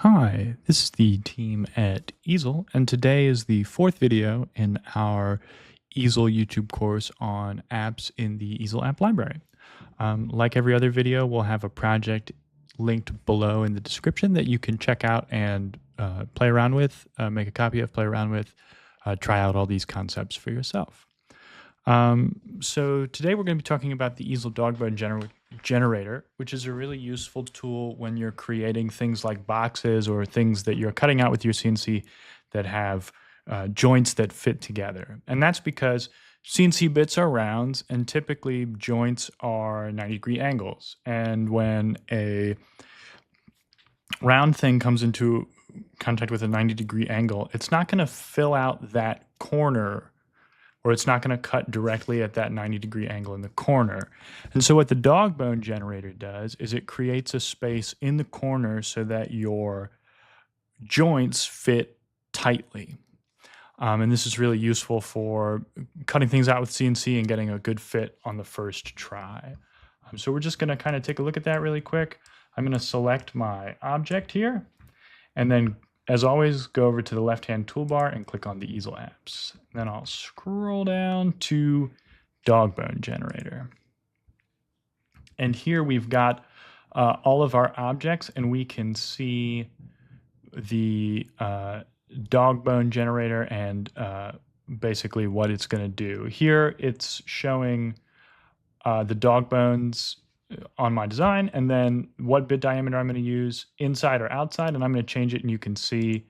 Hi, this is the team at Easel, and today is the fourth video in our Easel YouTube course on apps in the Easel app library. Like every other video, we'll have a project linked below in the description that you can check out and play around with, make a copy of, play around with, try out all these concepts for yourself. So today we're going to be talking about the Easel Dogbone Generator, which is a really useful tool when you're creating things like boxes or things that you're cutting out with your CNC that have joints that fit together. And that's because CNC bits are rounds and typically joints are 90-degree angles. And when a round thing comes into contact with a 90-degree angle, it's not going to fill out that corner, or it's not going to cut directly at that 90-degree angle in the corner. And so what the Dogbone Generator does is it creates a space in the corner so that your joints fit tightly. And this is really useful for cutting things out with CNC and getting a good fit on the first try. So we're just going to kind of take a look at that really quick. I'm going to select my object here, and then as always, go over to the left-hand toolbar and click on the Easel apps. Then I'll scroll down to Dogbone Generator. And here we've got all of our objects, and we can see the Dogbone Generator and basically what it's going to do. Here it's showing the dog bones on my design, and then what bit diameter I'm going to use, inside or outside, and I'm going to change it, and you can see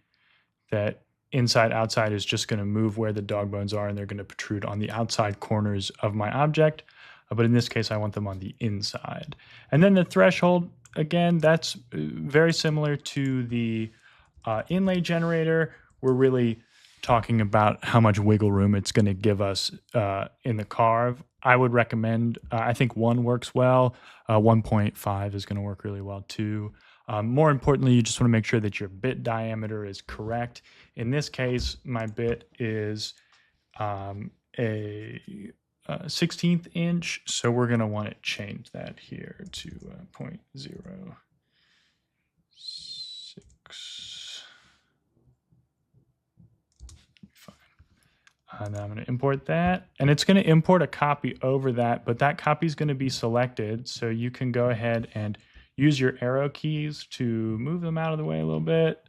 that inside outside is just going to move where the dog bones are, and they're going to protrude on the outside corners of my object, but in this case I want them on the inside. And then the threshold, again, that's very similar to the inlay generator. We're really talking about how much wiggle room it's going to give us in the carve. I would recommend, I think 1 works well. 1.5 is going to work really well too. More importantly, you just want to make sure that your bit diameter is correct. In this case, my bit is a 16th inch, so we're going to want to change that here to 0.06. And then I'm going to import that, and it's going to import a copy over that, but that copy is going to be selected, so you can go ahead and use your arrow keys to move them out of the way a little bit,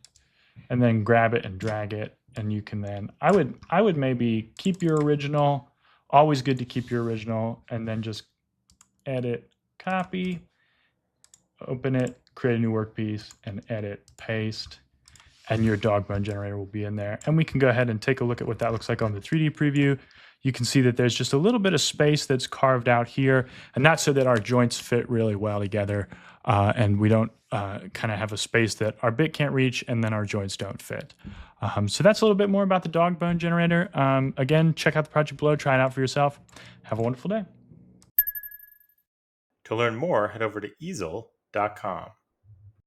and then grab it and drag it, and you can then, I would maybe keep your original, always good to keep your original, and then just edit, copy, open it, create a new workpiece, and edit, paste, and your Dogbone Generator will be in there. And we can go ahead and take a look at what that looks like on the 3D preview. You can see that there's just a little bit of space that's carved out here, and that's so that our joints fit really well together, and we don't kind of have a space that our bit can't reach and then our joints don't fit. So that's a little bit more about the Dogbone Generator. Again, check out the project below, try it out for yourself. Have a wonderful day. To learn more, head over to easel.com.